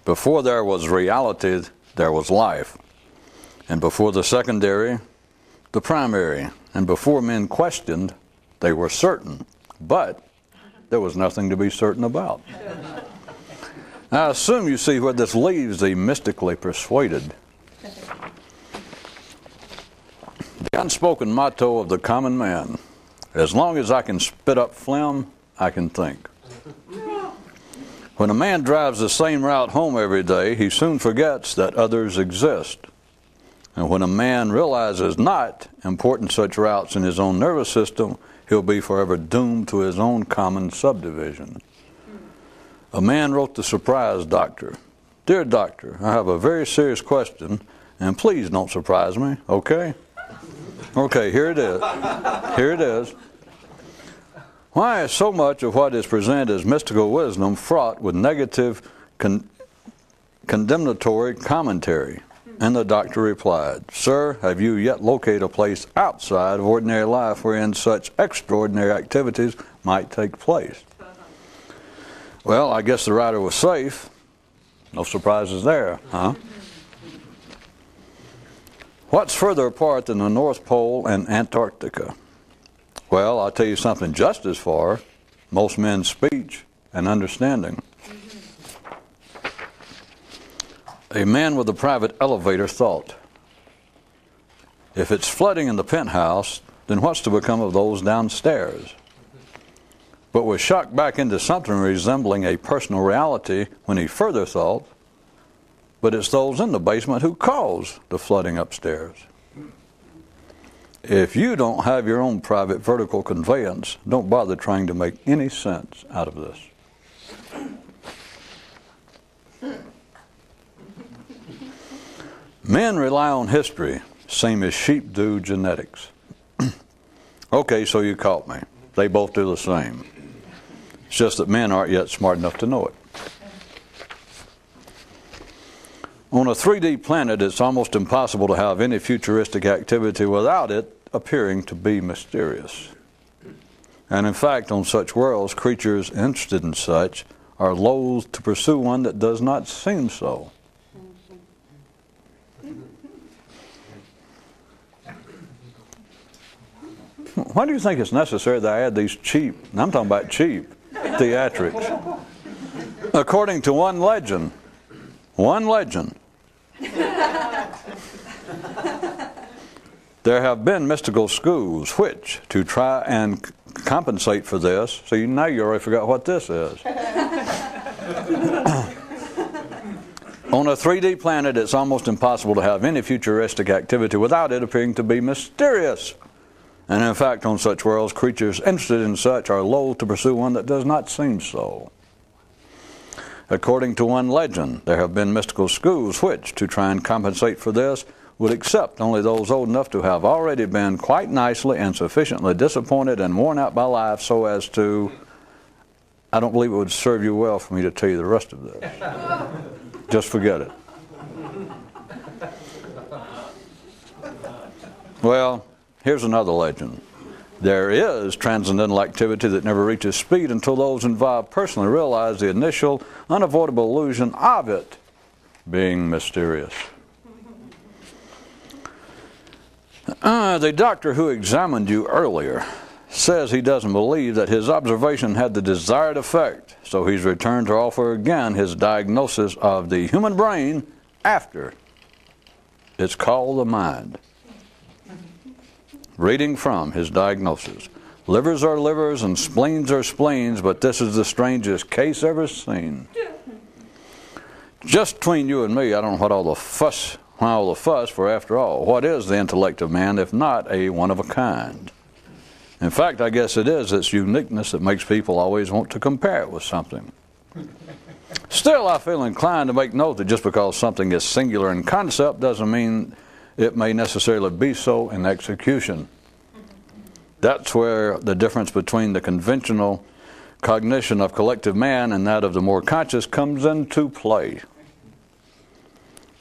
Before there was reality, there was life. And before the secondary, the primary. And before men questioned, they were certain. But there was nothing to be certain about. I assume you see where this leaves the mystically persuaded. The unspoken motto of the common man: as long as I can spit up phlegm, I can think. When a man drives the same route home every day, he soon forgets that others exist. And when a man realizes not important such routes in his own nervous system, he'll be forever doomed to his own common subdivision. A man wrote the surprise doctor, "Dear doctor, I have a very serious question, and please don't surprise me, okay?" Okay, here it is. Here it is. Why is so much of what is presented as mystical wisdom fraught with negative, condemnatory commentary? And the doctor replied, "Sir, have you yet located a place outside of ordinary life wherein such extraordinary activities might take place?" Well, I guess the writer was safe. No surprises there, huh? What's further apart than the North Pole and Antarctica? Well, I'll tell you something just as far: most men's speech and understanding. A man with a private elevator thought, if it's flooding in the penthouse, then what's to become of those downstairs? But was shocked back into something resembling a personal reality when he further thought, but it's those in the basement who cause the flooding upstairs. If you don't have your own private vertical conveyance, don't bother trying to make any sense out of this. Men rely on history, same as sheep do genetics. Okay, so you caught me. They both do the same. It's just that men aren't yet smart enough to know it. On a 3D planet, it's almost impossible to have any futuristic activity without it appearing to be mysterious. And in fact, on such worlds, creatures interested in such are loath to pursue one that does not seem so. Why do you think it's necessary that I add these cheap, and I'm talking about cheap, theatrics? According to one legend, there have been mystical schools which, to try and compensate for this, so now you already forgot what this is. On a 3D planet, it's almost impossible to have any futuristic activity without it appearing to be mysterious. And in fact, on such worlds, creatures interested in such are loath to pursue one that does not seem so. According to one legend, there have been mystical schools which, to try and compensate for this, would accept only those old enough to have already been quite nicely and sufficiently disappointed and worn out by life so as to... I don't believe it would serve you well for me to tell you the rest of this. Just forget it. Well, here's another legend. There is transcendental activity that never reaches speed until those involved personally realize the initial, unavoidable illusion of it being mysterious. The doctor who examined you earlier says he doesn't believe that his observation had the desired effect, so he's returned to offer again his diagnosis of the human brain after it's called the mind. Reading from his diagnosis. Livers are livers and spleens are spleens, but this is the strangest case ever seen. Just between you and me, I don't know what all the fuss, for after all, what is the intellect of man if not a one of a kind? In fact, I guess it is its uniqueness that makes people always want to compare it with something. Still, I feel inclined to make note that just because something is singular in concept doesn't mean it may necessarily be so in execution. That's where the difference between the conventional cognition of collective man and that of the more conscious comes into play.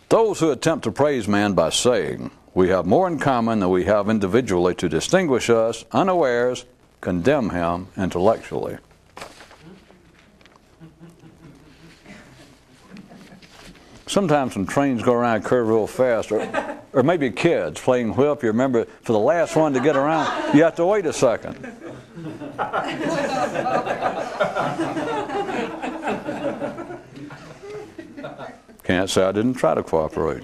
Those who attempt to praise man by saying, "We have more in common than we have individually to distinguish us," unawares, condemn him intellectually. Sometimes when trains go around a curve real fast, or maybe kids playing whip, you remember for the last one to get around, you have to wait a second. Can't say I didn't try to cooperate.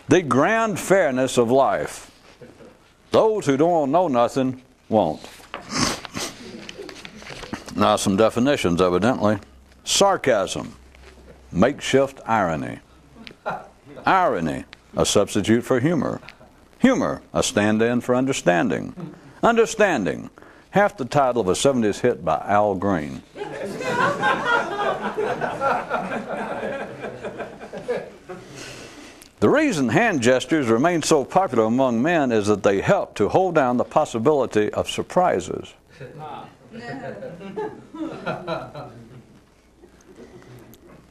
The grand fairness of life. Those who don't know nothing won't. Now some definitions, evidently. Sarcasm, makeshift irony. Irony, a substitute for humor. Humor, a stand-in for understanding. Understanding, half the title of a 70s hit by Al Green. The reason hand gestures remain so popular among men is that they help to hold down the possibility of surprises.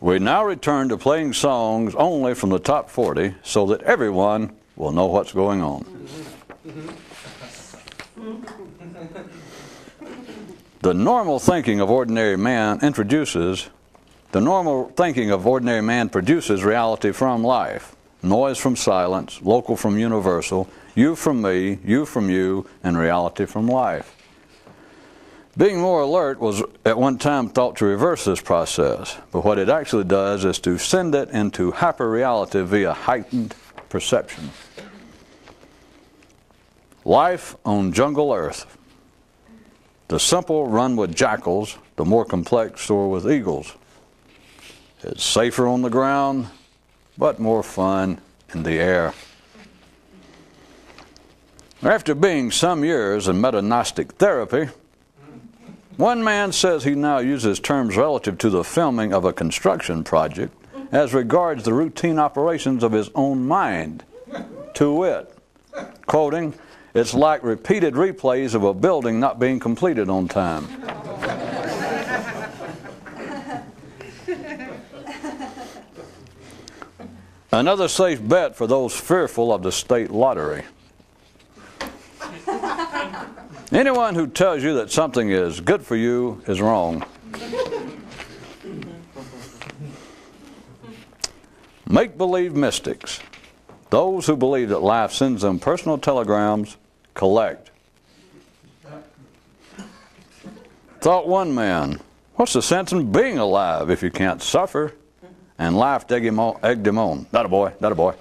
We now return to playing songs only from the top 40 so that everyone will know what's going on. The normal thinking of ordinary man produces reality from life. Noise from silence, local from universal, you from me, you from you, and reality from life. Being more alert was at one time thought to reverse this process, but what it actually does is to send it into hyper-reality via heightened perception. Life on jungle earth. The simple run with jackals, the more complex soar with eagles. It's safer on the ground, but more fun in the air. After being some years in meta-gnostic therapy, one man says he now uses terms relative to the filming of a construction project as regards the routine operations of his own mind. To wit, quoting, "It's like repeated replays of a building not being completed on time." Another safe bet for those fearful of the state lottery. Anyone who tells you that something is good for you is wrong. Make-believe mystics. Those who believe that life sends them personal telegrams, collect. Thought one man, what's the sense in being alive if you can't suffer? And life egged him on. That a boy, that a boy.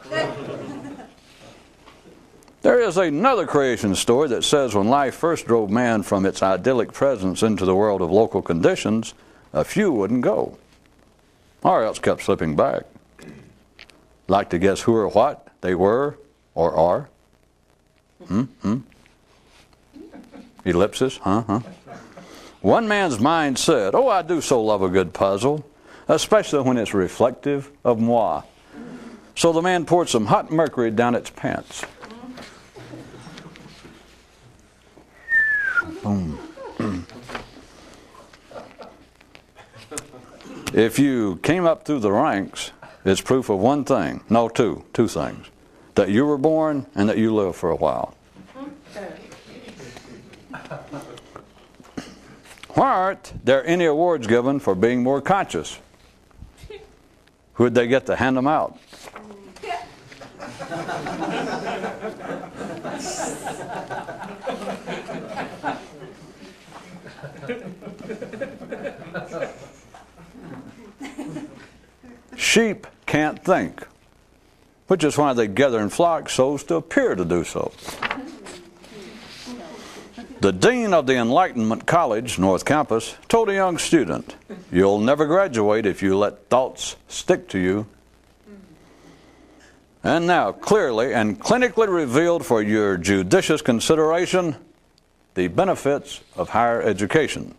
There is another creation story that says when life first drove man from its idyllic presence into the world of local conditions, a few wouldn't go, or else kept slipping back. Like to guess who or what they were or are? Ellipsis, One man's mind said, "Oh, I do so love a good puzzle, especially when it's reflective of moi." So the man poured some hot mercury down its pants. Boom. If you came up through the ranks, it's proof of one thing. No, two things. That you were born and that you lived for a while. Why aren't there any awards given for being more conscious? Who'd they get to hand them out? Sheep can't think, which is why they gather in flocks so as to appear to do so. The dean of the Enlightenment College, North Campus, told a young student, "You'll never graduate if you let thoughts stick to you." And now, clearly and clinically revealed for your judicious consideration, the benefits of higher education.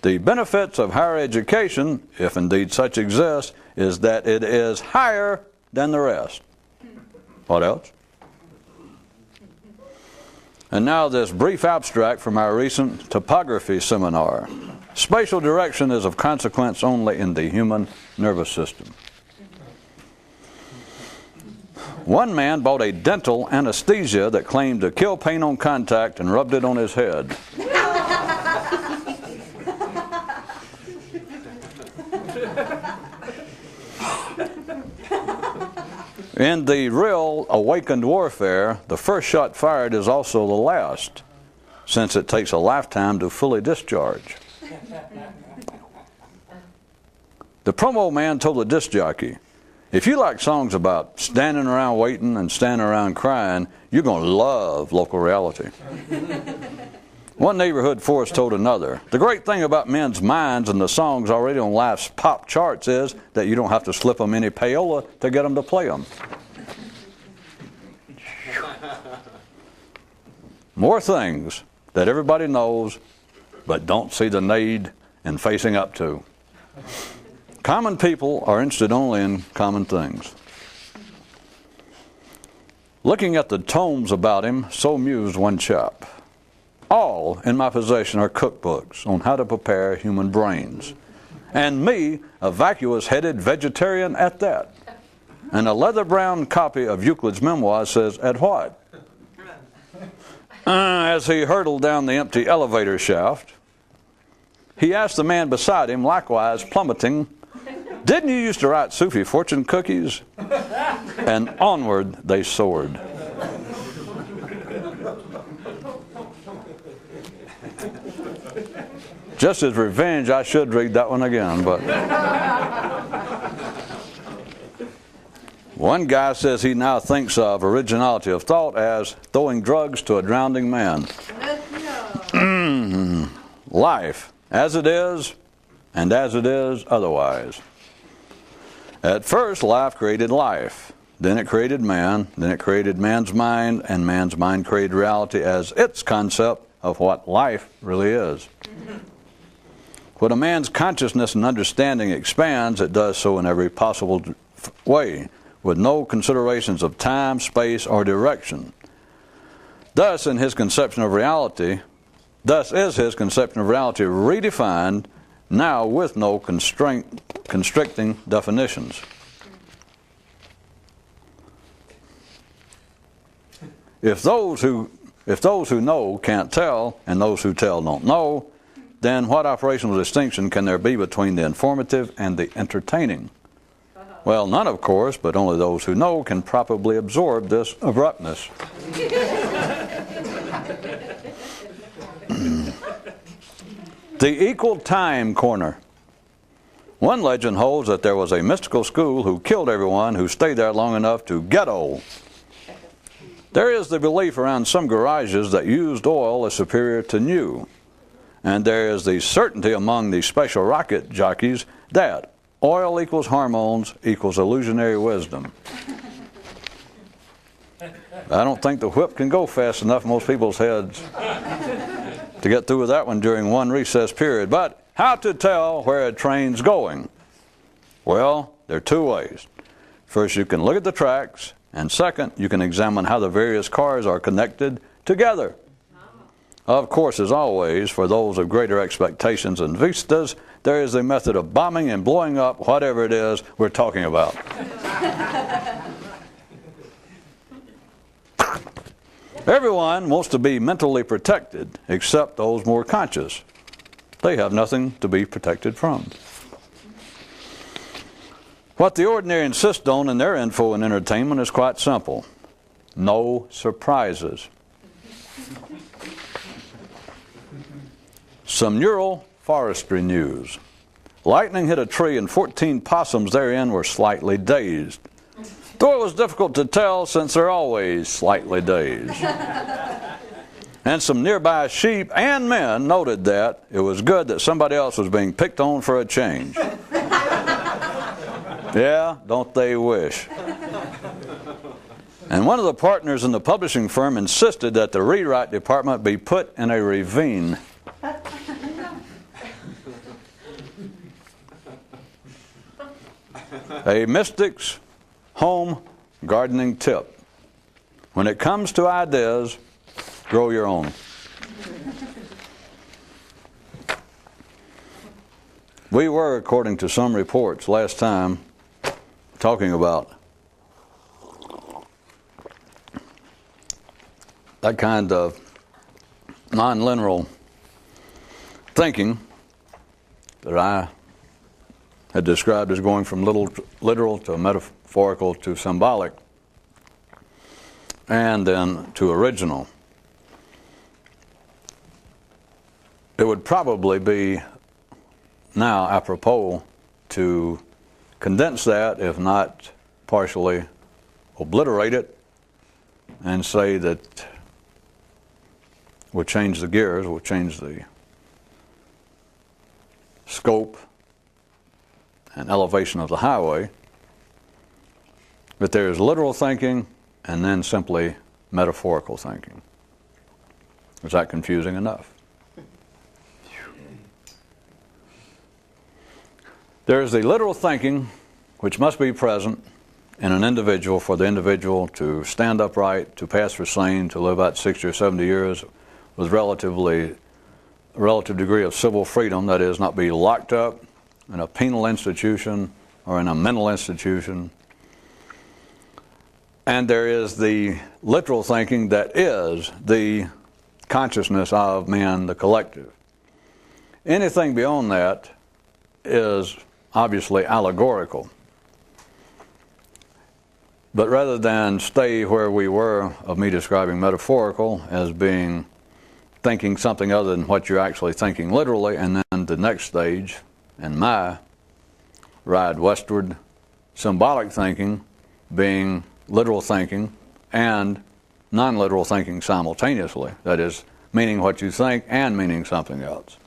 The benefits of higher education, if indeed such exist, is that it is higher than the rest. What else? And now this brief abstract from our recent topography seminar. Spatial direction is of consequence only in the human nervous system. One man bought a dental anesthesia that claimed to kill pain on contact and rubbed it on his head. In the real awakened warfare, the first shot fired is also the last, since it takes a lifetime to fully discharge. The promo man told the disc jockey, if you like songs about standing around waiting and standing around crying, you're going to love local reality. One neighborhood force told another, the great thing about men's minds and the songs already on life's pop charts is that you don't have to slip them any payola to get them to play them. More things that everybody knows but don't see the need in facing up to. Common people are interested only in common things. Looking at the tomes about him, so mused one chap. All in my possession are cookbooks on how to prepare human brains. And me, a vacuous-headed vegetarian at that. And a leather-brown copy of Euclid's Memoirs says, at what? As he hurtled down the empty elevator shaft, he asked the man beside him, likewise plummeting, didn't you used to write Sufi fortune cookies? And onward they soared. Just as revenge, I should read that one again, but one guy says he now thinks of originality of thought as throwing drugs to a drowning man. Life, as it is, and as it is otherwise. At first, life created life. Then it created man. Then it created man's mind, and man's mind created reality as its concept of what life really is. When a man's consciousness and understanding expands, it does so in every possible way, with no considerations of time, space, or direction. Thus is his conception of reality redefined, now with no constricting definitions. If those who know can't tell, and those who tell don't know, then what operational distinction can there be between the informative and the entertaining? Well, none, of course, but only those who know can properly absorb this abruptness. The equal time corner. One legend holds that there was a mystical school who killed everyone who stayed there long enough to get old. There is the belief around some garages that used oil is superior to new. And there is the certainty among the special rocket jockeys that oil equals hormones equals illusionary wisdom. I don't think the whip can go fast enough in most people's heads to get through with that one during one recess period. But how to tell where a train's going? Well, there are two ways. First, you can look at the tracks, and second, you can examine how the various cars are connected together. Of course, as always, for those of greater expectations and vistas, there is a method of bombing and blowing up whatever it is we're talking about. Everyone wants to be mentally protected, except those more conscious. They have nothing to be protected from. What the ordinary insist on in their info and entertainment is quite simple. No surprises. Some neural forestry news. Lightning hit a tree and 14 possums therein were slightly dazed. Though it was difficult to tell since they're always slightly dazed. And some nearby sheep and men noted that it was good that somebody else was being picked on for a change. Yeah, don't they wish? And one of the partners in the publishing firm insisted that the rewrite department be put in a ravine. A mystic's home gardening tip. When it comes to ideas, grow your own. We were, according to some reports last time, talking about that kind of non-linear thinking that I had described as going from literal to metaphorical to symbolic, and then to original. It would probably be now apropos to condense that, if not partially obliterate it, and say that we'll change the gears, we'll change the scope and elevation of the highway. But there's literal thinking and then simply metaphorical thinking. Is that confusing enough? There is the literal thinking which must be present in an individual for the individual to stand upright, to pass for sane, to live out 60 or 70 years with relative degree of civil freedom, that is, not be locked up in a penal institution or in a mental institution. And there is the literal thinking that is the consciousness of man, the collective. Anything beyond that is obviously allegorical. But rather than stay where we were of me describing metaphorical as being thinking something other than what you're actually thinking literally, and then the next stage in my ride westward, symbolic thinking being literal thinking and non-literal thinking simultaneously. That is, meaning what you think and meaning something else.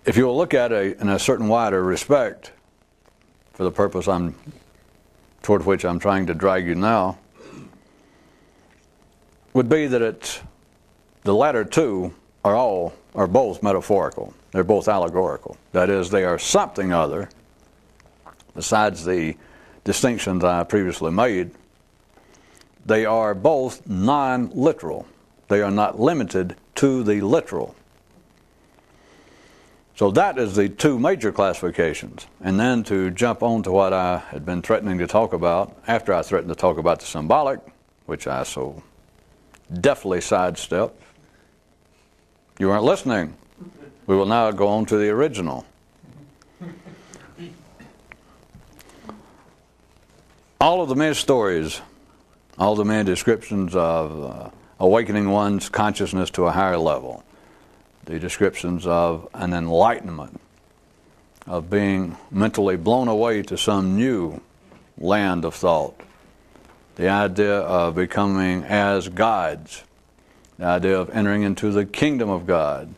If you will look at it in a certain wider respect, for the purpose toward which I'm trying to drag you now, would be that the latter two are both metaphorical. They're both allegorical. That is, they are something other, besides the distinctions I previously made. They are both non-literal. They are not limited to the literal. So that is the two major classifications. And then to jump on to what I had been threatening to talk about, after I threatened to talk about the symbolic, which I so deftly sidestepped. You weren't listening. We will now go on to the original. All of the many stories, all the many descriptions of awakening one's consciousness to a higher level, the descriptions of an enlightenment, of being mentally blown away to some new land of thought, the idea of becoming as gods, the idea of entering into the kingdom of God,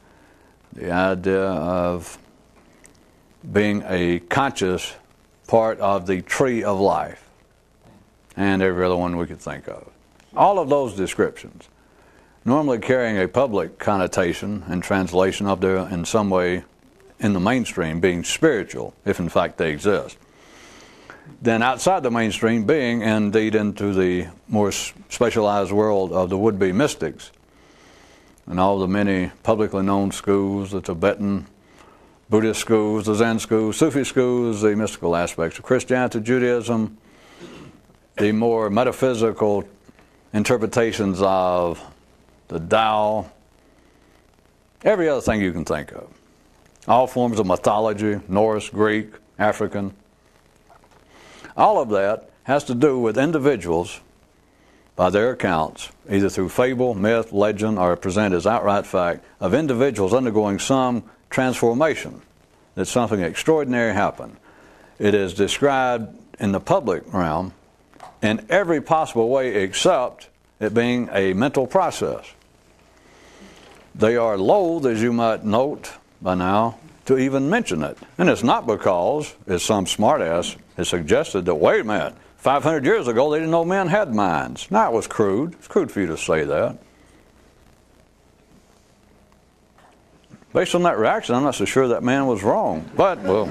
the idea of being a conscious part of the tree of life, and every other one we could think of. All of those descriptions, normally carrying a public connotation and translation of there in some way in the mainstream being spiritual, if in fact they exist. Then outside the mainstream being indeed into the more specialized world of the would-be mystics and all the many publicly known schools, the Tibetan Buddhist schools, the Zen schools, Sufi schools, the mystical aspects of Christianity, Judaism, the more metaphysical interpretations of the Tao, every other thing you can think of. All forms of mythology, Norse, Greek, African. All of that has to do with individuals, by their accounts, either through fable, myth, legend, or presented as outright fact, of individuals undergoing some transformation, that something extraordinary happened. It is described in the public realm in every possible way except it being a mental process. They are loath, as you might note by now, to even mention it. And it's not because, as some smartass has suggested, that, wait a minute, 500 years ago they didn't know men had minds. Now it was crude. It's crude for you to say that. Based on that reaction, I'm not so sure that man was wrong. But, well...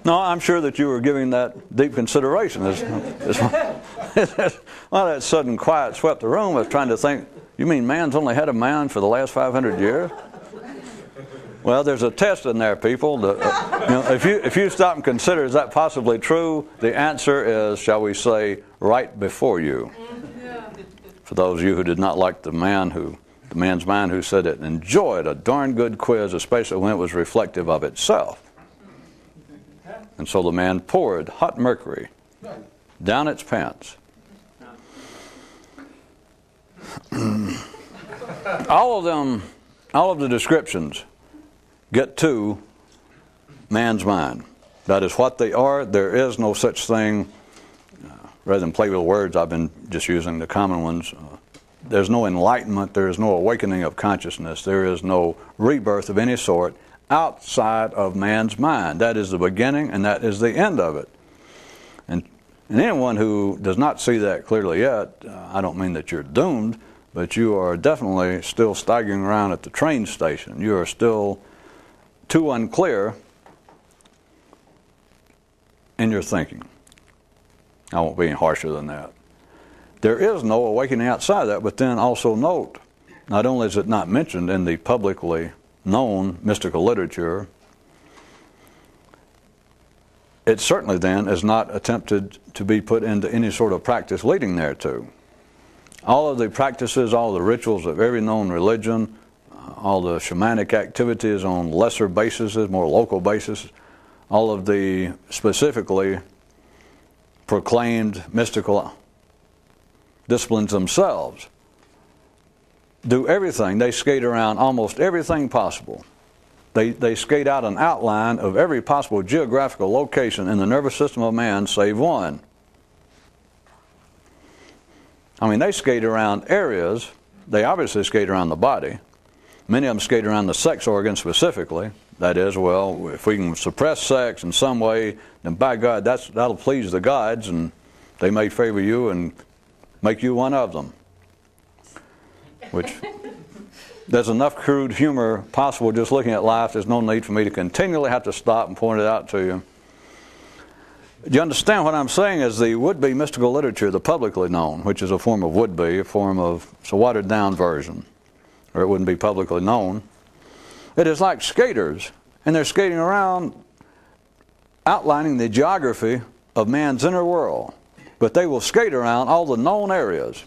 No, I'm sure that you were giving that deep consideration. Well, that sudden quiet swept the room. I was trying to think, you mean man's only had a mind for the last 500 years? Well, there's a test in there, people. If you stop and consider, is that possibly true? The answer is, shall we say, right before you. For those of you who did not like the man who the man's mind who said it enjoyed a darn good quiz, especially when it was reflective of itself. And so the man poured hot mercury down its pants. All of the descriptions get to man's mind. That is what they are. There is no such thing. Rather than play with words, I've been just using the common ones. There's no enlightenment. There is no awakening of consciousness. There is no rebirth of any sort outside of man's mind. That is the beginning and that is the end of it. And anyone who does not see that clearly yet, I don't mean that you're doomed, but you are definitely still staggering around at the train station. You are still too unclear in your thinking. I won't be any harsher than that. There is no awakening outside of that, but then also note, not only is it not mentioned in the publicly known mystical literature, it certainly then is not attempted to be put into any sort of practice leading thereto. All of the practices, all the rituals of every known religion, all the shamanic activities on lesser bases, more local basis, all of the specifically proclaimed mystical disciplines themselves do everything. They skate around almost everything possible. They skate out an outline of every possible geographical location in the nervous system of man save one. I mean, they skate around areas. They obviously skate around the body. Many of them skate around the sex organ specifically. That is, well, if we can suppress sex in some way, then by God, that'll please the gods, and they may favor you and make you one of them. Which, there's enough crude humor possible just looking at life. There's no need for me to continually have to stop and point it out to you. Do you understand what I'm saying is the would-be mystical literature, the publicly known, which is a form of would-be, it's a watered-down version, or it wouldn't be publicly known. It is like skaters, and they're skating around outlining the geography of man's inner world. But they will skate around all the known areas: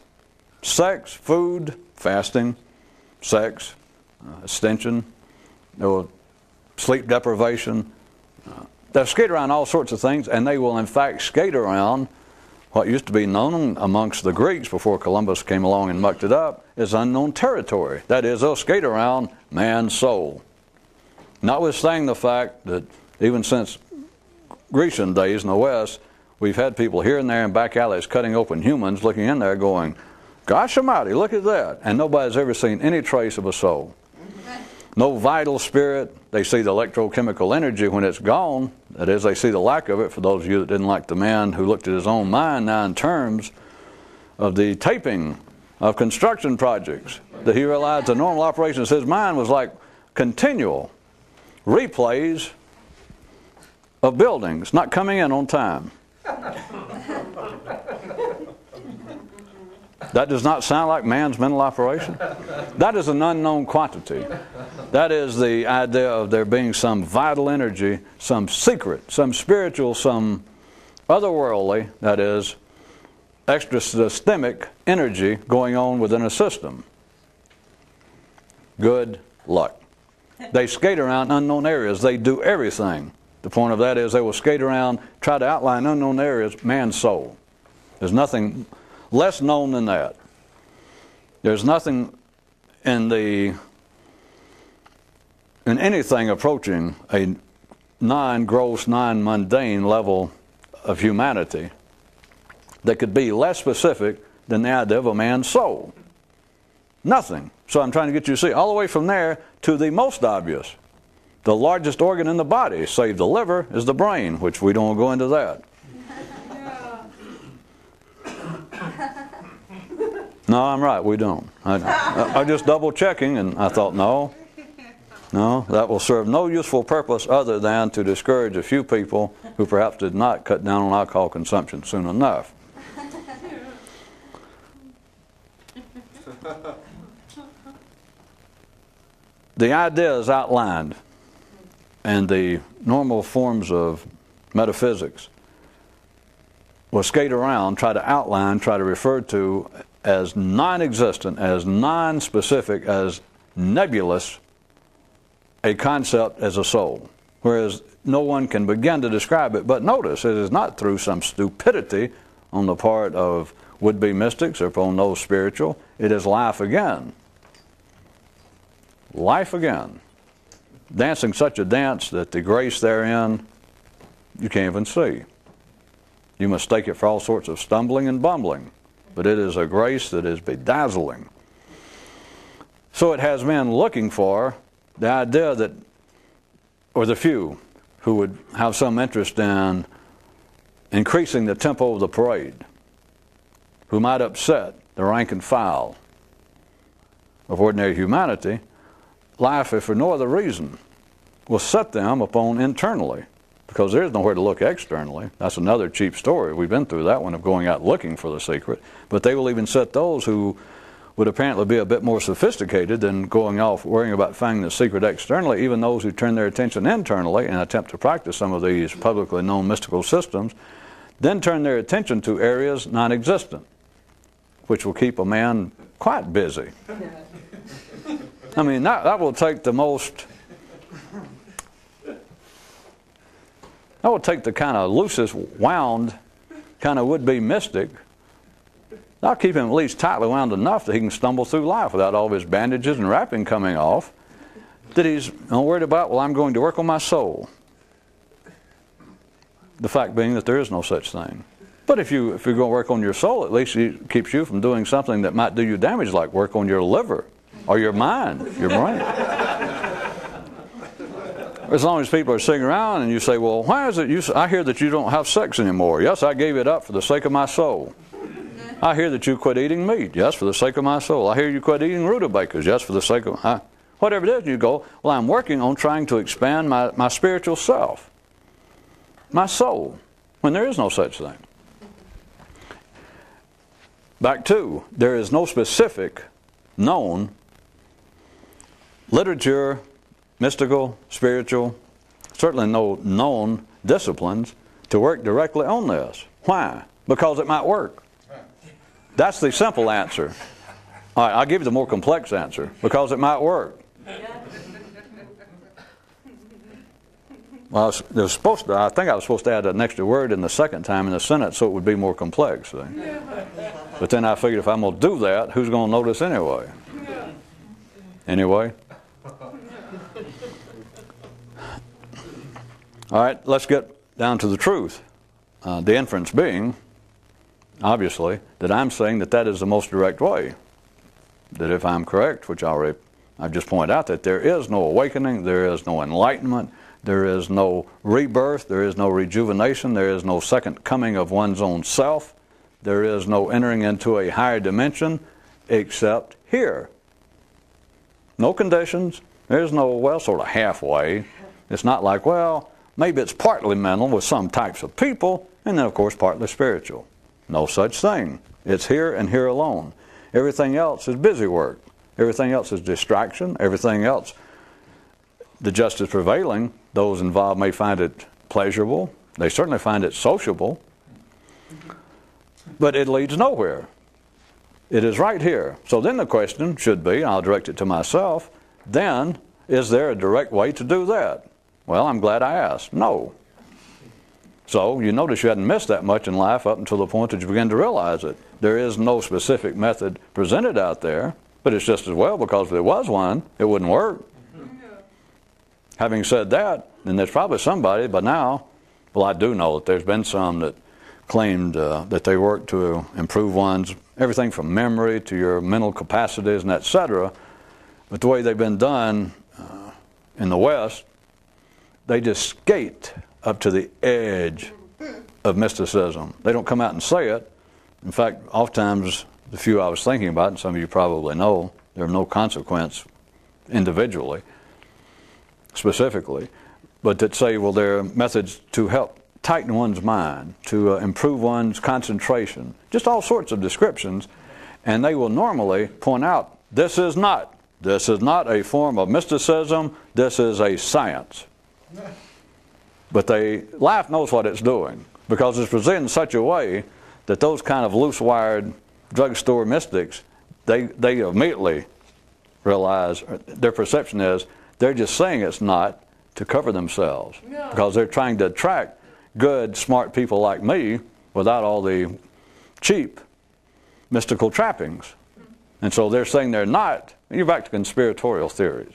sex, food, fasting, sex, abstention, sleep deprivation. They'll skate around all sorts of things, and they will in fact skate around what used to be known amongst the Greeks before Columbus came along and mucked it up as unknown territory. That is, they'll skate around man's soul. Notwithstanding the fact that even since Grecian days in the West, we've had people here and there in back alleys cutting open humans, looking in there going, gosh almighty, look at that. And nobody's ever seen any trace of a soul. No vital spirit. They see the electrochemical energy when it's gone. That is, they see the lack of it, for those of you that didn't like the man who looked at his own mind now in terms of the taping of construction projects, that he realized the normal operations of his mind was like continual replays of buildings not coming in on time. That does not sound like man's mental operation. That is an unknown quantity. That is the idea of there being some vital energy, some secret, some spiritual, some otherworldly, that is, extra systemic energy going on within a system. Good luck. They skate around unknown areas. They do everything. The point of that is they will skate around, try to outline unknown areas, man's soul. There's nothing less known than that. There's nothing in anything approaching a non-gross, non-mundane level of humanity that could be less specific than the idea of a man's soul. Nothing. So I'm trying to get you to see all the way from there to the most obvious. The largest organ in the body, save the liver, is the brain, which we don't go into that. No, I'm right, we don't. I'm just double checking, and I thought, no, that will serve no useful purpose other than to discourage a few people who perhaps did not cut down on alcohol consumption soon enough. The idea is outlined, and the normal forms of metaphysics will skate around, try to outline, try to refer to as non-existent, as non-specific, as nebulous a concept as a soul, whereas no one can begin to describe it. But notice, it is not through some stupidity on the part of would-be mystics or upon those spiritual. It is life again. Life again. Dancing such a dance that the grace therein you can't even see. You mistake it for all sorts of stumbling and bumbling, but it is a grace that is bedazzling. So it has men looking for the idea that, or the few who would have some interest in increasing the tempo of the parade, who might upset the rank and file of ordinary humanity, life, if for no other reason, will set them upon internally, because there's nowhere to look externally. That's another cheap story. We've been through that one of going out looking for the secret. But they will even set those who would apparently be a bit more sophisticated than going off worrying about finding the secret externally. Even those who turn their attention internally and attempt to practice some of these publicly known mystical systems, then turn their attention to areas non-existent, which will keep a man quite busy. I mean, that will take the most, that will take the kind of loosest wound kind of would-be mystic. That'll keep him at least tightly wound enough that he can stumble through life without all of his bandages and wrapping coming off, that he's not worried about, well, I'm going to work on my soul. The fact being that there is no such thing. But if you're going to work on your soul, at least it keeps you from doing something that might do you damage, like work on your liver or your mind, your brain. As long as people are sitting around and you say, well, why is it I hear that you don't have sex anymore. Yes, I gave it up for the sake of my soul. I hear that you quit eating meat. Yes, for the sake of my soul. I hear you quit eating rutabagas. Yes, for the sake of whatever it is. You go, well, I'm working on trying to expand my spiritual self, my soul, when there is no such thing. Back to, there is no specific known literature, mystical, spiritual, certainly no known disciplines to work directly on this. Why? Because it might work. That's the simple answer. All right, I'll give you the more complex answer. Because it might work. Well, I think I was supposed to add an extra word in the second time in the sentence so it would be more complex. See? But then I figured if I'm going to do that, who's going to notice anyway? Anyway? All right, let's get down to the truth. The inference being, obviously, that I'm saying that is the most direct way. That if I'm correct, which I've just pointed out, that there is no awakening, there is no enlightenment, there is no rebirth, there is no rejuvenation, there is no second coming of one's own self, there is no entering into a higher dimension except here. No conditions, there's no, well, sort of halfway. It's not like, well, maybe it's partly mental with some types of people, and then, of course, partly spiritual. No such thing. It's here and here alone. Everything else is busy work. Everything else is distraction. Everything else, the justice prevailing, those involved may find it pleasurable. They certainly find it sociable. But it leads nowhere. It is right here. So then the question should be, and I'll direct it to myself, then, is there a direct way to do that? Well, I'm glad I asked. No. So you notice you hadn't missed that much in life up until the point that you begin to realize it. There is no specific method presented out there, but it's just as well, because if there was one, it wouldn't work. Having said that, then there's probably somebody by now, well, I do know that there's been some that claimed that they work to improve one's everything from memory to your mental capacities and etc. But the way they've been done in the West, they just skate up to the edge of mysticism. They don't come out and say it. In fact, oftentimes, the few I was thinking about, and some of you probably know, there are no consequence individually, specifically, but that say, well, there are methods to help tighten one's mind, to improve one's concentration, just all sorts of descriptions, and they will normally point out, this is not a form of mysticism, this is a science. But life knows what it's doing, because it's presented in such a way that those kind of loose-wired drugstore mystics, they immediately realize, their perception is, they're just saying it's not to cover themselves. No. Because they're trying to attract good, smart people like me without all the cheap mystical trappings. And so they're saying they're not. You're back to conspiratorial theories.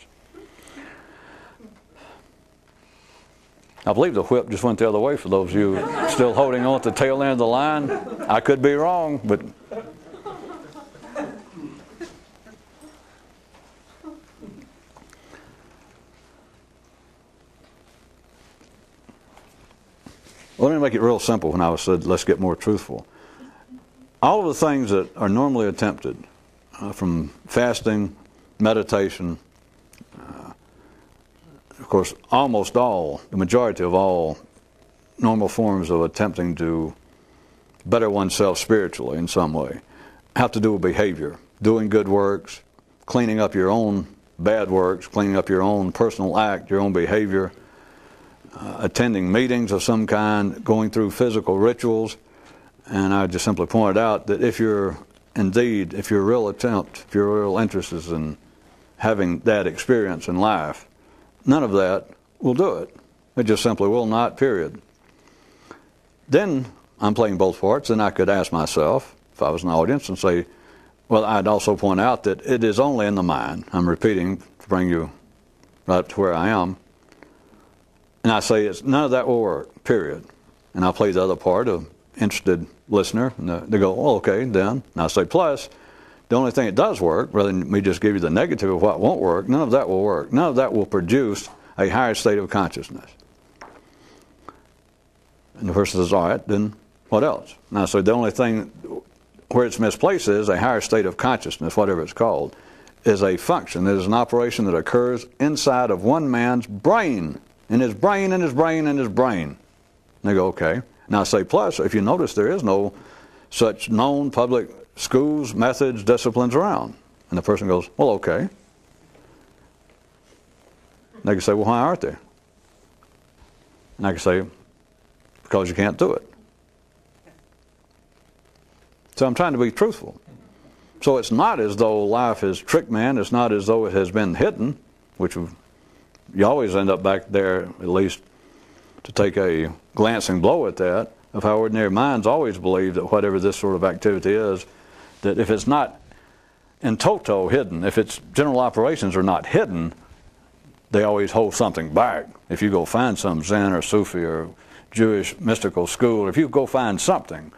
I believe the whip just went the other way for those of you still holding on at the tail end of the line. I could be wrong, but... Well, let me make it real simple when I said, let's get more truthful. All of the things that are normally attempted, from fasting, meditation, of course, almost all, the majority of all normal forms of attempting to better oneself spiritually in some way, have to do with behavior, doing good works, cleaning up your own bad works, cleaning up your own personal act, your own behavior, attending meetings of some kind, going through physical rituals. And I just simply pointed out that if your real attempt, if your real interest is in having that experience in life, none of that will do it. It just simply will not, period. Then I'm playing both parts, and I could ask myself, if I was an audience, and say, well, I'd also point out that it is only in the mind. I'm repeating to bring you right up to where I am. And I say, none of that will work, period. And I play the other part of interested listener, and they go, oh, okay, then. And I say, plus, the only thing that does work, rather than me just give you the negative of what won't work, none of that will work. None of that will produce a higher state of consciousness. And the person says, all right, then what else? And I say, the only thing where it's misplaced is a higher state of consciousness, whatever it's called, is a function. It is an operation that occurs inside of one man's brain. In his brain, in his brain, in his brain. And they go, okay. Now I say, plus, if you notice, there is no such known public schools, methods, disciplines around. And the person goes, well, okay. They can say, well, why aren't there? And I can say, because you can't do it. So I'm trying to be truthful. So it's not as though life has tricked man. It's not as though it has been hidden, which you always end up back there, at least to take a glancing blow at that, of how ordinary minds always believe that whatever this sort of activity is, that if it's not in toto hidden, if its general operations are not hidden, they always hold something back. If you go find some Zen or Sufi or Jewish mystical school, if you go find something,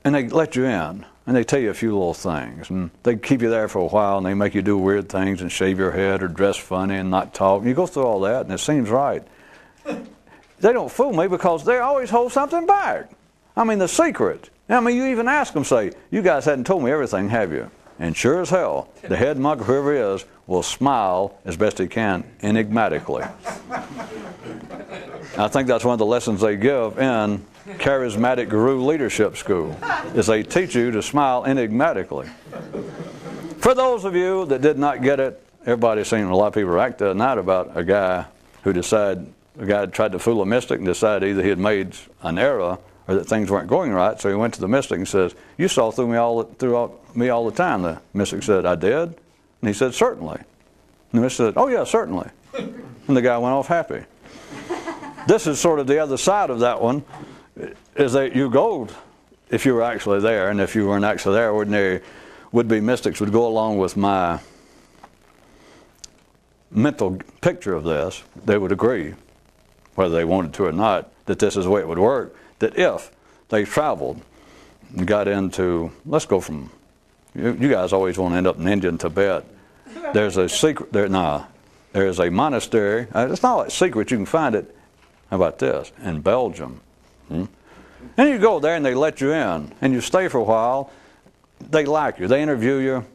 and they let you in, and they tell you a few little things, and they keep you there for a while, and they make you do weird things and shave your head or dress funny and not talk. You go through all that, and it seems right. They don't fool me because they always hold something back. I mean, the secret. I mean, you even ask them, say, you guys hadn't told me everything, have you? And sure as hell, the head monk, whoever he is, will smile as best he can, enigmatically. I think that's one of the lessons they give in Charismatic Guru Leadership School, is they teach you to smile enigmatically. For those of you that did not get it, everybody's seen a lot of people act that night about a guy who decided, a guy tried to fool a mystic and decided either he had made an error or that things weren't going right, so he went to the mystic and says, you saw through me all the time. The mystic said, I did? And he said, certainly. And the mystic said, oh yeah, certainly. And the guy went off happy. This is sort of the other side of that one, is that you go, if you were actually there, and if you weren't actually there, ordinary would-be mystics would go along with my mental picture of this. They would agree, whether they wanted to or not, that this is the way it would work, that if they traveled and got into, let's go from, you guys always want to end up in India and Tibet. There's a secret, there's a monastery, it's not like secret, you can find it, how about this, in Belgium. And you go there and they let you in, and you stay for a while, they like you, they interview you,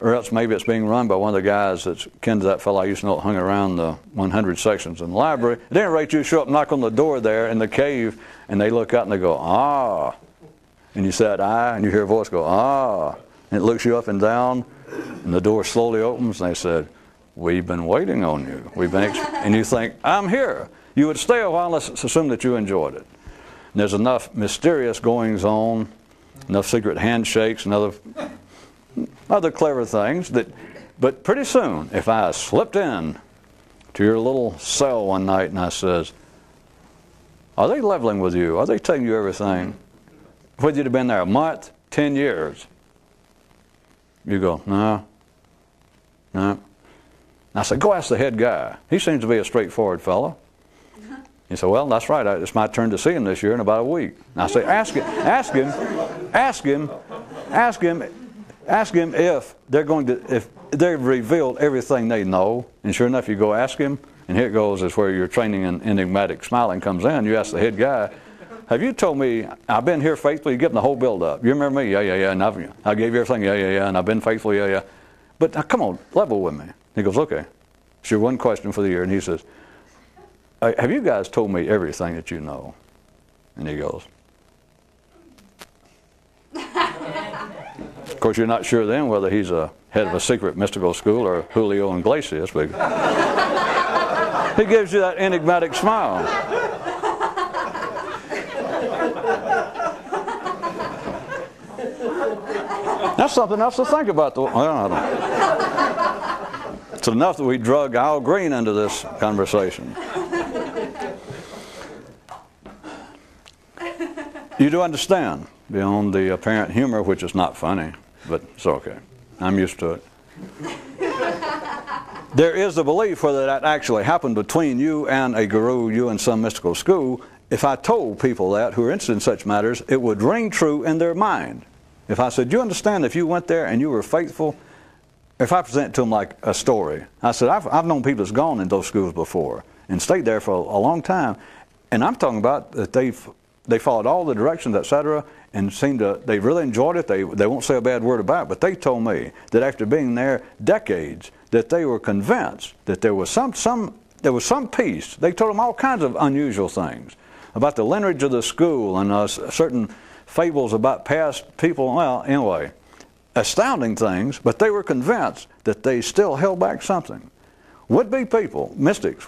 or else maybe it's being run by one of the guys that's kin to that fellow I used to know that hung around the 100 sections in the library. At any rate, you show up, knock on the door there in the cave, and they look out and they go, ah. And you say, ah, and you hear a voice go, ah. And it looks you up and down, and the door slowly opens, and they said, we've been waiting on you. And you think, I'm here. You would stay a while, let's assume that you enjoyed it. And there's enough mysterious goings on enough secret handshakes and other clever things. But pretty soon, if I slipped in to your little cell one night and I says, are they leveling with you? Are they telling you everything? Whether you'd have been there a month, 10 years, you go, no. And I said, go ask the head guy. He seems to be a straightforward fellow. He said, well, that's right. It's my turn to see him this year in about a week. And I say, ask him if they've revealed everything they know. And sure enough, you go ask him, and here it goes, is where your training in enigmatic smiling comes in. You ask the head guy, have you told me I've been here faithfully? You give him the whole build-up. You remember me? Yeah. And I gave you everything? Yeah. And I've been faithful? Yeah. But now, come on, level with me. He goes, okay. It's your one question for the year. And he says, have you guys told me everything that you know? And he goes, of course, you're not sure then whether he's a head of a secret mystical school or Julio Iglesias, but he gives you that enigmatic smile. That's something else to think about. It's enough that we drug Al Green into this conversation. You do understand, beyond the apparent humor, which is not funny, but it's okay. I'm used to it. There is the belief, whether that actually happened between you and a guru, you and some mystical school. If I told people that who are interested in such matters, it would ring true in their mind. If I said, you understand, if you went there and you were faithful, if I present it to them like a story, I said, I've known people that's gone in those schools before and stayed there for a long time, and I'm talking about that they followed all the directions, etc., and they really enjoyed it. They won't say a bad word about it, but they told me that after being there decades, that they were convinced that there was some peace. They told them all kinds of unusual things about the lineage of the school and certain fables about past people. Well, anyway, astounding things, but they were convinced that they still held back something. Would-be people, mystics,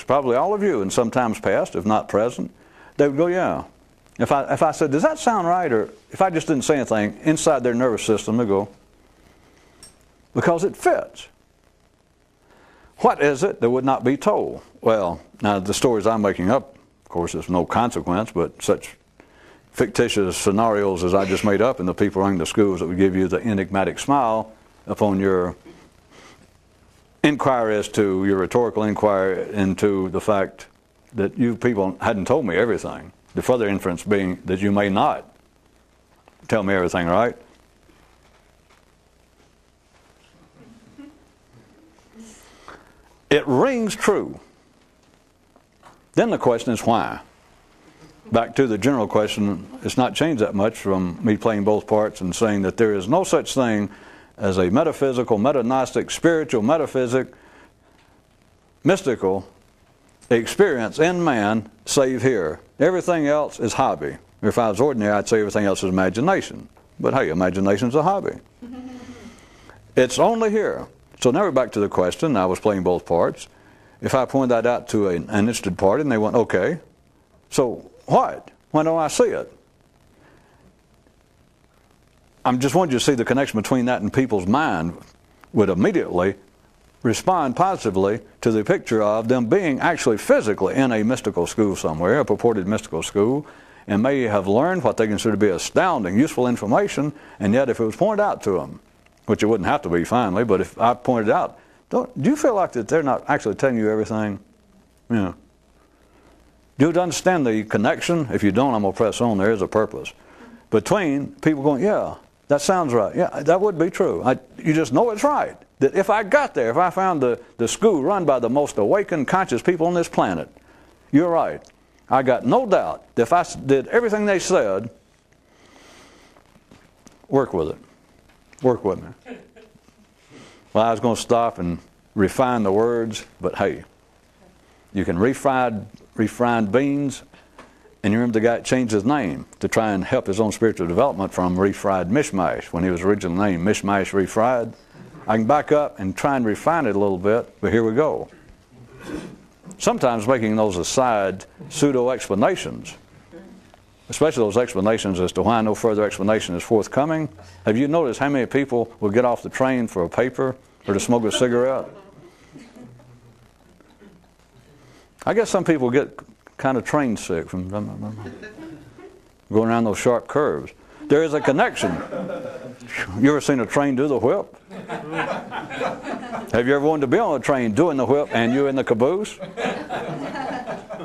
probably all of you in some times past, if not present, they would go, yeah. If I said, does that sound right? Or if I just didn't say anything, inside their nervous system, they go, because it fits. What is it that would not be told? Well, now the stories I'm making up, of course, there's no consequence, but such fictitious scenarios as I just made up, and the people running the schools that would give you the enigmatic smile upon your inquiry as to your rhetorical inquiry into the fact that you people hadn't told me everything. The further inference being that you may not tell me everything, right? It rings true. Then the question is why? Back to the general question, it's not changed that much from me playing both parts and saying that there is no such thing as a metaphysical, metagnostic, spiritual, metaphysic, mystical experience in man save here. Everything else is hobby. If I was ordinary, I'd say everything else is imagination. But hey, imagination's a hobby. It's only here. So now we're back to the question. I was playing both parts. If I point that out to an interested party and they went, okay, so what? When do I see it? I'm just wanting you to see the connection between that and people's mind would immediately respond positively to the picture of them being actually physically in a mystical school somewhere, a purported mystical school, and may have learned what they consider to be astounding, useful information, and yet if it was pointed out to them, which it wouldn't have to be finally, but if I pointed out, do you feel like that they're not actually telling you everything? Yeah. Do you understand the connection? If you don't, I'm going to press on. There is a purpose. Between people going, yeah, that sounds right. Yeah, that would be true. You just know it's right. That if I got there, if I found the school run by the most awakened, conscious people on this planet, you're right. I got no doubt that if I did everything they said, work with it. Work with me. Well, I was going to stop and refine the words, but hey, you can refried beans, and you remember the guy that changed his name to try and help his own spiritual development from refried mishmash when he was originally named mishmash refried. I can back up and try and refine it a little bit, but here we go. Sometimes making those aside pseudo explanations especially those explanations as to why no further explanation is forthcoming. Have you noticed how many people will get off the train for a paper or to smoke a cigarette? I guess some people get kind of train sick from going around those sharp curves. There is a connection. You ever seen a train do the whip? Have you ever wanted to be on a train doing the whip and you in the caboose?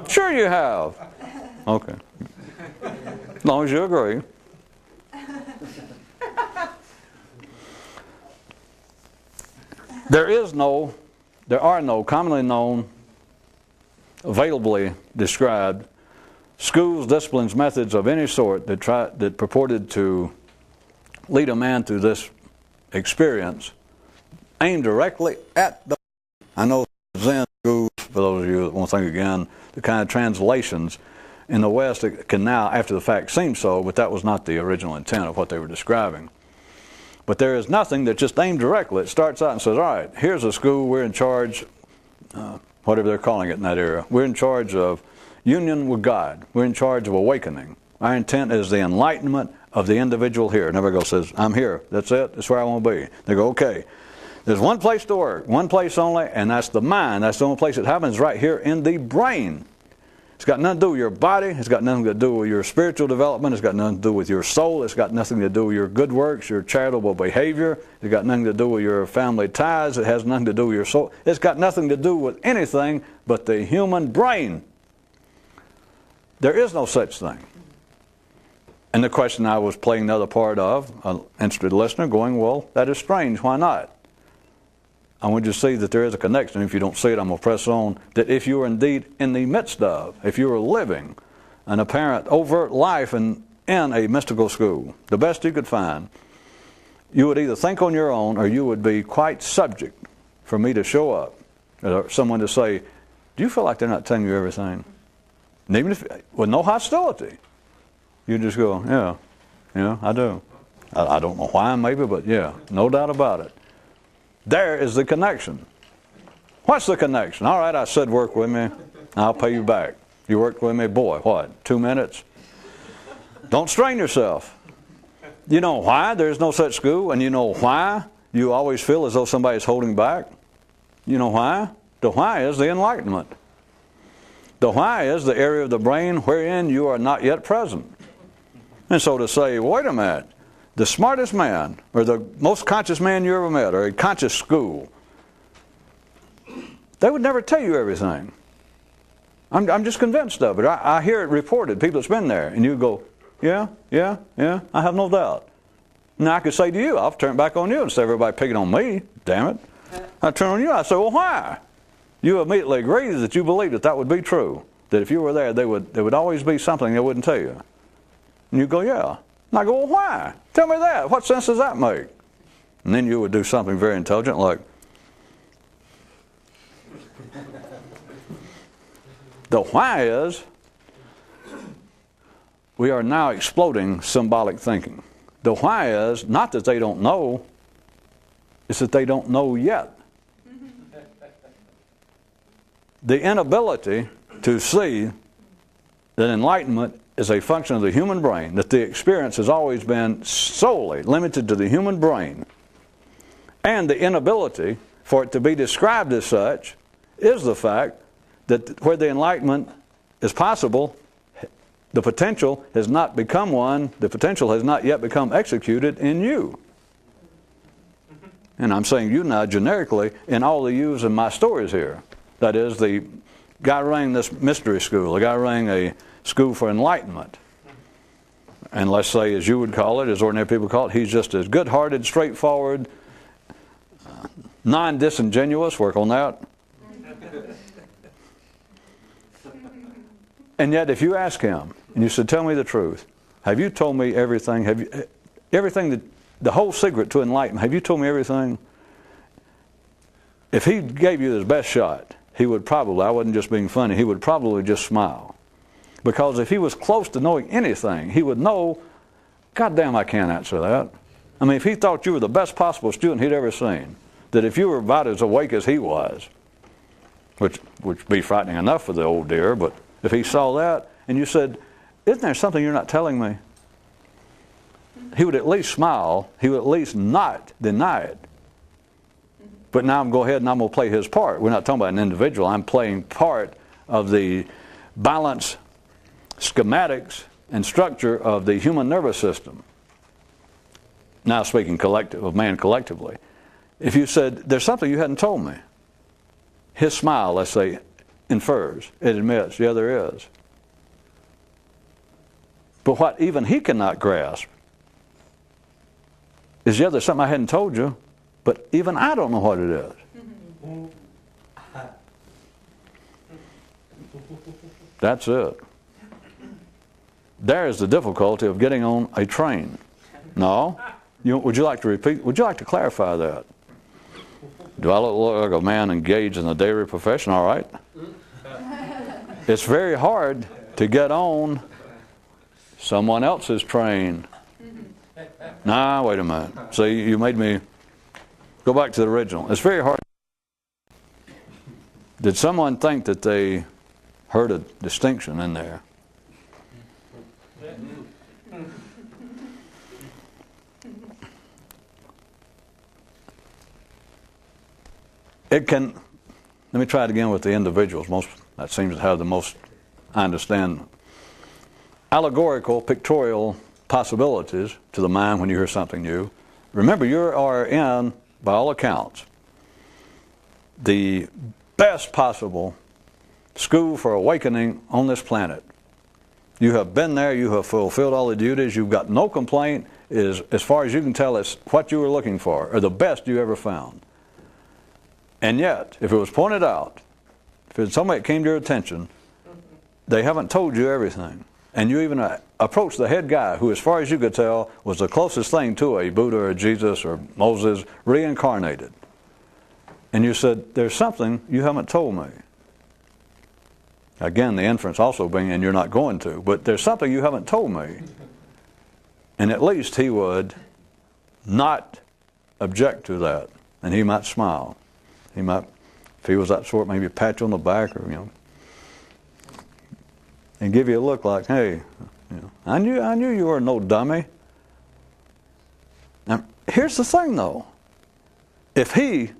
Sure you have. Okay. As long as you agree. There are no commonly known, availably described schools, disciplines, methods of any sort that purported to lead a man through this experience aimed directly at the... I know Zen schools, for those of you that want to think again, the kind of translations in the West it can now, after the fact, seem so, but that was not the original intent of what they were describing. But there is nothing that's just aimed directly. It starts out and says, all right, here's a school, we're in charge, whatever they're calling it in that era. We're in charge of union with God. We're in charge of awakening. Our intent is the enlightenment of the individual here. And everybody says, I'm here. That's it. That's where I want to be. They go, okay. There's one place to work, one place only, and that's the mind. That's the only place it happens, right here in the brain. It's got nothing to do with your body. It's got nothing to do with your spiritual development. It's got nothing to do with your soul. It's got nothing to do with your good works, your charitable behavior. It's got nothing to do with your family ties. It has nothing to do with your soul. It's got nothing to do with anything but the human brain. There is no such thing. And the question I was playing the other part of, an interested listener going, well, that is strange. Why not? I want you to see that there is a connection. If you don't see it, I'm going to press on. That if you are indeed in the midst of, if you are living an apparent overt life in a mystical school, the best you could find, you would either think on your own or you would be quite subject for me to show up, or someone to say, do you feel like they're not telling you everything? And even if, with no hostility, you just go, yeah, I do. I don't know why maybe, but yeah, no doubt about it. There is the connection. What's the connection? All right, I said work with me. I'll pay you back. You worked with me, boy, what, 2 minutes? Don't strain yourself. You know why there's no such school, and you know why you always feel as though somebody's holding back? You know why? The why is the enlightenment. The why is the area of the brain wherein you are not yet present. And so to say, wait a minute, the smartest man, or the most conscious man you ever met, or a conscious school, they would never tell you everything. I'm just convinced of it. I hear it reported, people that's been there, and you go, yeah, I have no doubt. Now I could say to you, I'll turn it back on you instead of everybody picking on me, damn it. I turn on you, I say, well, why? You immediately agree that you believe that would be true. That if you were there, there would always be something they wouldn't tell you. And you go, yeah. And I go, well, why? Tell me that. What sense does that make? And then you would do something very intelligent like, the why is, we are now exploding symbolic thinking. The why is not that they don't know, it's that they don't know yet. The inability to see that enlightenment is a function of the human brain, that the experience has always been solely limited to the human brain, and the inability for it to be described as such is the fact that where the enlightenment is possible, the potential has not become one, the potential has not yet become executed in you. And I'm saying you now generically in all the yous in my stories here. That is, the guy running this mystery school, the guy running a school for enlightenment. And let's say, as you would call it, as ordinary people call it, he's just as good-hearted, straightforward, non-disingenuous, work on that. And yet if you ask him, and you said, tell me the truth, have you told me everything? Have you, everything, the whole secret to enlightenment, have you told me everything? If he gave you his best shot, he would probably, I wasn't just being funny, he would probably just smile. Because if he was close to knowing anything, he would know, God damn, I can't answer that. I mean, if he thought you were the best possible student he'd ever seen, that if you were about as awake as he was, which would be frightening enough for the old dear, but if he saw that, and you said, isn't there something you're not telling me? He would at least smile. He would at least not deny it. But now I'm going to go ahead and I'm going to play his part. We're not talking about an individual. I'm playing part of the balance, schematics, and structure of the human nervous system. Now speaking of man collectively. If you said, there's something you hadn't told me, his smile, let's say, infers, it admits, yeah, there is. But what even he cannot grasp is, yeah, there's something I hadn't told you, but even I don't know what it is. That's it. There's the difficulty of getting on a train. No? Would you like to repeat? Would you like to clarify that? Do I look like a man engaged in the dairy profession? All right. It's very hard to get on someone else's train. Nah, wait a minute. See, you made me go back to the original. It's very hard. Did someone think that they heard a distinction in there? It can, let me try it again with the individuals. That seems to have the most, I understand, allegorical, pictorial possibilities to the mind when you hear something new. Remember, you are in, by all accounts, the best possible school for awakening on this planet. You have been there, you have fulfilled all the duties, you've got no complaint. As far as you can tell, it's what you were looking for, or the best you ever found. And yet, if it was pointed out, if it's somebody that came to your attention, they haven't told you everything. And you even approached the head guy, who, as far as you could tell, was the closest thing to a Buddha or Jesus or Moses reincarnated. And you said, there's something you haven't told me. Again, the inference also being, and you're not going to, but there's something you haven't told me. And at least he would not object to that. And he might smile. He might, if he was that sort, maybe pat you on the back, or and give you a look like, hey, I knew you were no dummy. Now, here's the thing, though. If he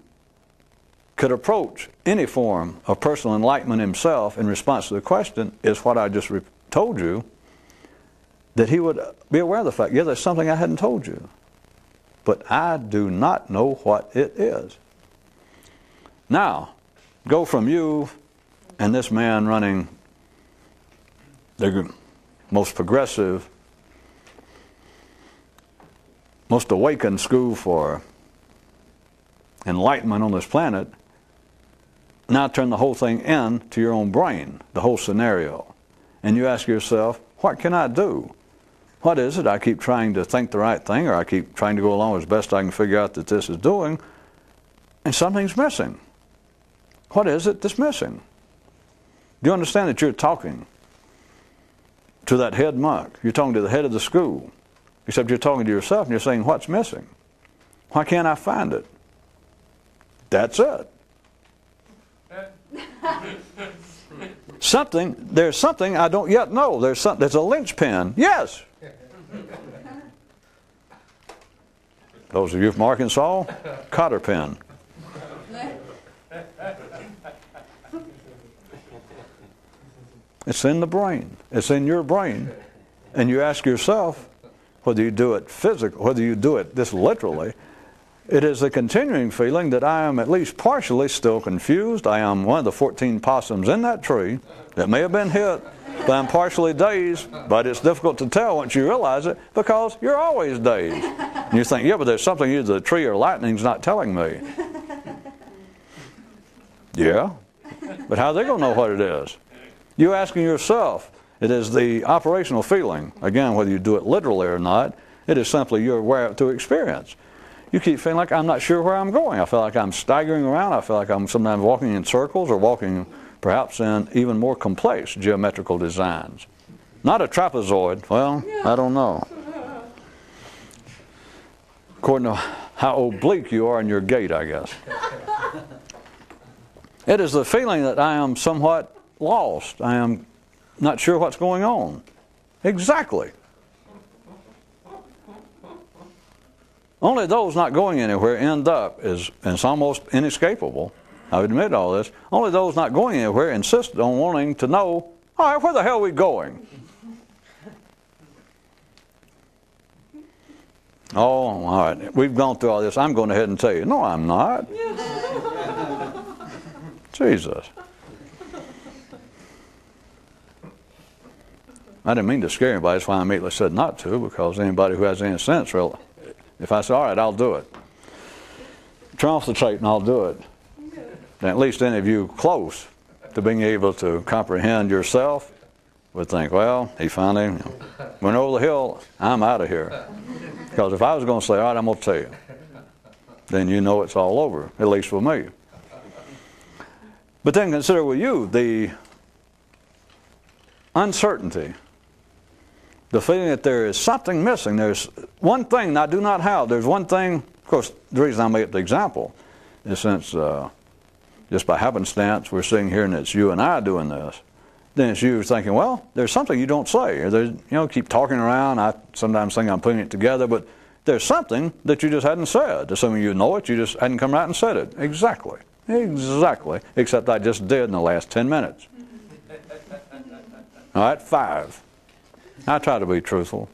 could approach any form of personal enlightenment himself in response to the question, is what I just told you, that he would be aware of the fact, yeah, there's something I hadn't told you, but I do not know what it is. Now, go from you and this man running the most progressive, most awakened school for enlightenment on this planet. Now turn the whole thing into your own brain, the whole scenario. And you ask yourself, what can I do? What is it? I keep trying to think the right thing, or I keep trying to go along as best I can figure out that this is doing, and something's missing. What is it that's missing? Do you understand that you're talking to that head monk? You're talking to the head of the school. Except you're talking to yourself and you're saying, what's missing? Why can't I find it? That's it. There's something I don't yet know. There's a linchpin. Yes. Those of you from Arkansas, cotter pin. It's in the brain. It's in your brain. And you ask yourself, whether you do it physically, whether you do it this literally, it is a continuing feeling that I am at least partially still confused. I am one of the 14 possums in that tree that may have been hit, but I'm partially dazed. But it's difficult to tell once you realize it, because you're always dazed. And you think, yeah, but there's something either the tree or lightning's not telling me. Yeah, but how are they going to know what it is? You asking yourself. It is the operational feeling. Again, whether you do it literally or not, it is simply you're aware to experience. You keep feeling like, I'm not sure where I'm going. I feel like I'm staggering around. I feel like I'm sometimes walking in circles, or walking perhaps in even more complex geometrical designs. Not a trapezoid. Well, I don't know. According to how oblique you are in your gait, I guess. It is the feeling that I am somewhat lost. I am not sure what's going on. Exactly. Only those not going anywhere end up, and it's almost inescapable, I admit all this, only those not going anywhere insist on wanting to know, all right, where the hell are we going? Oh, all right, we've gone through all this. I'm going ahead and tell you. No, I'm not. Jesus. I didn't mean to scare anybody. That's why I immediately said not to, because anybody who has any sense, really, if I say, all right, I'll do it. Turn off the tape and I'll do it. Then at least any of you close to being able to comprehend yourself would think, well, he finally went over the hill. I'm out of here. Because if I was going to say, all right, I'm going to tell you, then you know it's all over, at least for me. But then consider with you the uncertainty, the feeling that there is something missing. There's one thing I do not have. There's one thing, of course, the reason I made up the example is since just by happenstance we're sitting here and it's you and I doing this, then it's you thinking, well, there's something you don't say. Or there's, keep talking around. I sometimes think I'm putting it together, but there's something that you just hadn't said. Assuming you know it, you just hadn't come right and said it. Exactly. Exactly. Except I just did in the last 10 minutes. All right, 5. I try to be truthful.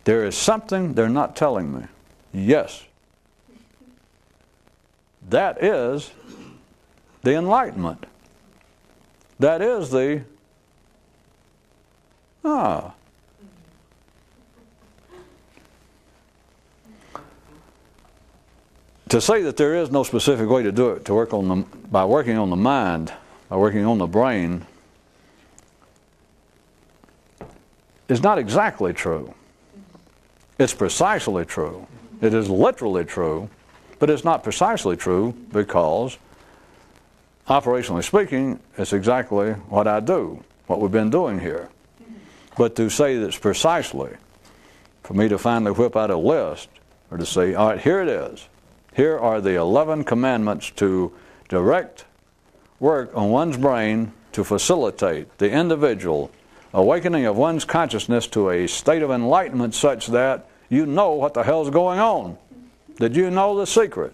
There is something they're not telling me. Yes. That is the enlightenment. That is the To say that there is no specific way to do it, to work on by working on the mind, by working on the brain, is not exactly true. It's precisely true. It is literally true, but it's not precisely true because, operationally speaking, it's exactly what I do, what we've been doing here. But to say that it's precisely, for me to finally whip out a list, or to say, all right, here it is. Here are the 11 commandments to direct work on one's brain to facilitate the individual awakening of one's consciousness to a state of enlightenment such that you know what the hell's going on. Did you know the secret?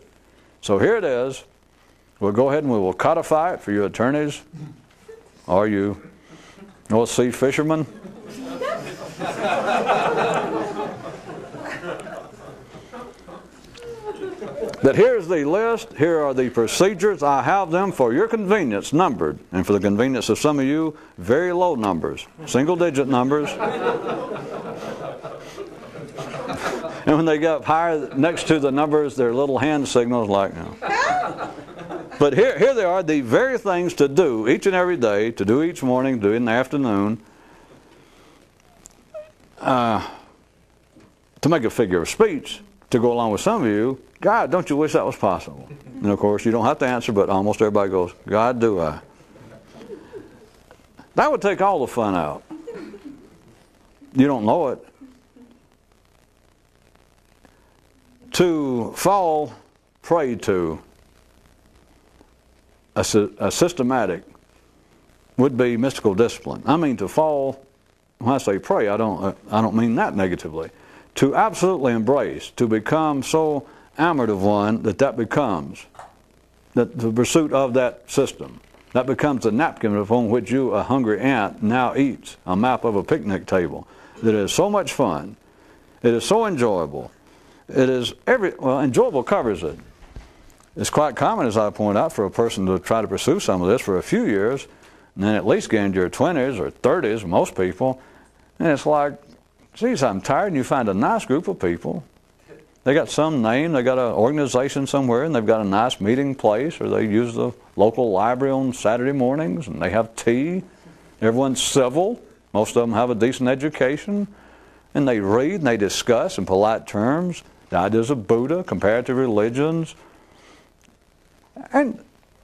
So here it is. We'll go ahead and we will codify it for you attorneys or you North Sea fishermen. That here's the list, here are the procedures, I have them for your convenience numbered, and for the convenience of some of you, very low numbers, single-digit numbers. And when they get up higher next to the numbers, they're little hand signals like, But here they are, the very things to do each and every day, to do each morning, do in the afternoon, to make a figure of speech, to go along with some of you. God, don't you wish that was possible? And of course, you don't have to answer, but almost everybody goes, God, do I? That would take all the fun out. You don't know it. To fall prey to a systematic would-be mystical discipline. I mean, to fall, when I say prey, I don't mean that negatively. To absolutely embrace, to become so enamored of one that becomes the pursuit of that system. That becomes the napkin upon which you, a hungry ant, now eats, a map of a picnic table. That is so much fun. It is so enjoyable. It is enjoyable covers it. It's quite common, as I point out, for a person to try to pursue some of this for a few years, and then at least get into your 20s or 30s, most people, and it's like, geez, I'm tired, and you find a nice group of people. They got some name, they got an organization somewhere, and they've got a nice meeting place, or they use the local library on Saturday mornings, and they have tea. Everyone's civil. Most of them have a decent education, and they read and they discuss in polite terms the ideas of Buddha, comparative religions, and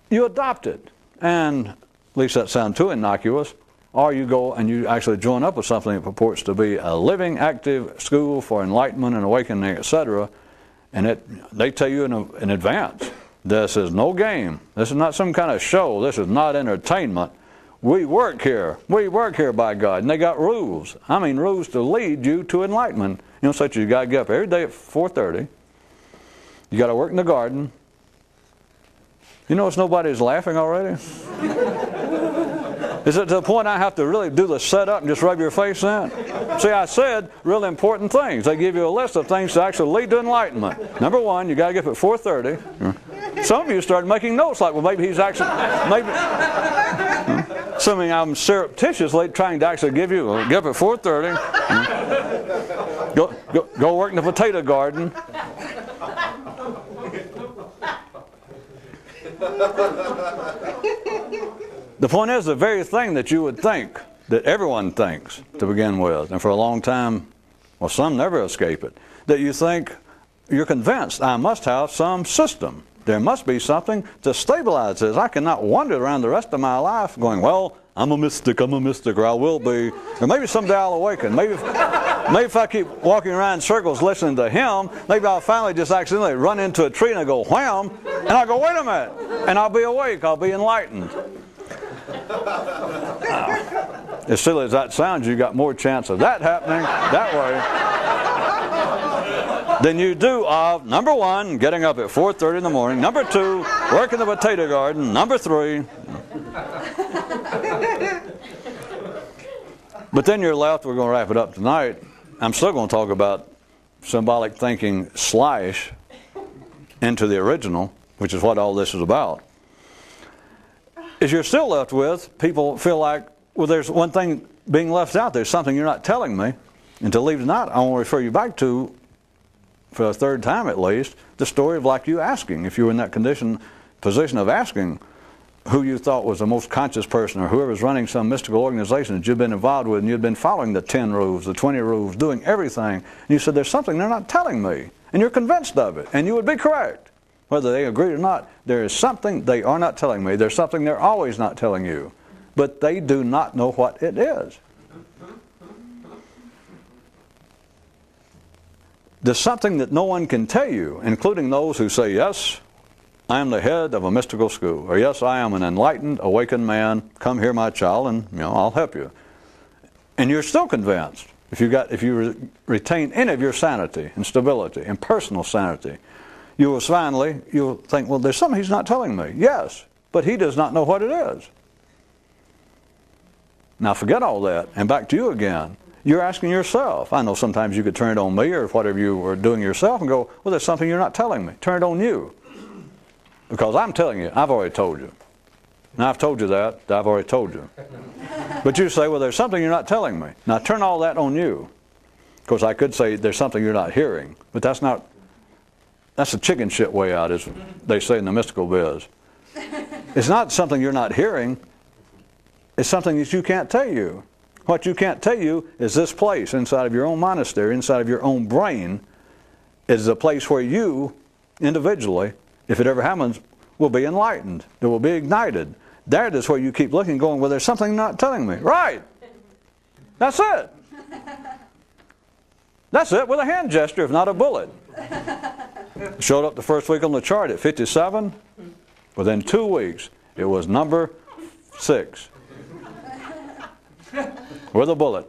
you adopt it. And at least that sounds too innocuous. Or you go and you actually join up with something that purports to be a living, active school for enlightenment and awakening, etc. And they tell you in advance, This is no game. This is not some kind of show. This is not entertainment. We work here. We work here by God. And they got rules. I mean, rules to lead you to enlightenment. You know, such as you got to get up every day at 4:30. You got to work in the garden. You notice nobody's laughing already? Is it to the point I have to really do the setup and just rub your face in? See, I said really important things. They give you a list of things to actually lead to enlightenment. Number one, you got to get up at 4:30. Some of you started making notes like, well, maybe he's actually, assuming I'm surreptitiously trying to actually give you, get up at 4:30. Go work in the potato garden. The point is, the very thing that you would think, that everyone thinks to begin with, and for a long time, well, some never escape it, that you think, you're convinced, I must have some system. There must be something to stabilize this. I cannot wander around the rest of my life going, well, I'm a mystic, or I will be. Or maybe someday I'll awaken. Maybe if I keep walking around in circles listening to him, maybe I'll finally just accidentally run into a tree and I go, wham, and I'll go, wait a minute, and I'll be awake, I'll be enlightened. As silly as that sounds, you got more chance of that happening that way than you do of, number one, getting up at 4:30 in the morning, number two, working the potato garden, number three. But then you're left, we're going to wrap it up tonight. I'm still going to talk about symbolic thinking / into the original, which is what all this is about. Is you're still left with, people feel like, well, there's one thing being left out. There's something you're not telling me. And to leave tonight, I want to refer you back to, for a third time at least, the story of like you asking, if you were in that position of asking who you thought was the most conscious person or whoever's running some mystical organization that you've been involved with and you'd been following the 10 rules, the 20 rules, doing everything. And you said, there's something they're not telling me. And you're convinced of it. And you would be correct. Whether they agree or not, there is something they are not telling me. There's something they're always not telling you. But they do not know what it is. There's something that no one can tell you, including those who say, yes, I am the head of a mystical school, or yes, I am an enlightened, awakened man. Come here, my child, and I'll help you. And you're still convinced, if you retain any of your sanity and stability and personal sanity, you'll think, well, there's something he's not telling me. Yes, but he does not know what it is. Now forget all that, and back to you again. You're asking yourself. I know sometimes you could turn it on me or whatever you were doing yourself and go, well, there's something you're not telling me. Turn it on you. Because I'm telling you, I've already told you. Now I've told you that, I've already told you. But you say, well, there's something you're not telling me. Now turn all that on you. Of course, I could say there's something you're not hearing, but that's the chicken shit way out, as they say in the mystical biz. It's not something you're not hearing. It's something that you can't tell you. What you can't tell you is this place inside of your own monastery, inside of your own brain, is a place where you, individually, if it ever happens, will be enlightened. It will be ignited. That is where you keep looking, going, well, there's something not telling me. Right. That's it. That's it, with a hand gesture, if not a bullet. Showed up the first week on the chart at 57. Within 2 weeks, it was number 6. With a bullet.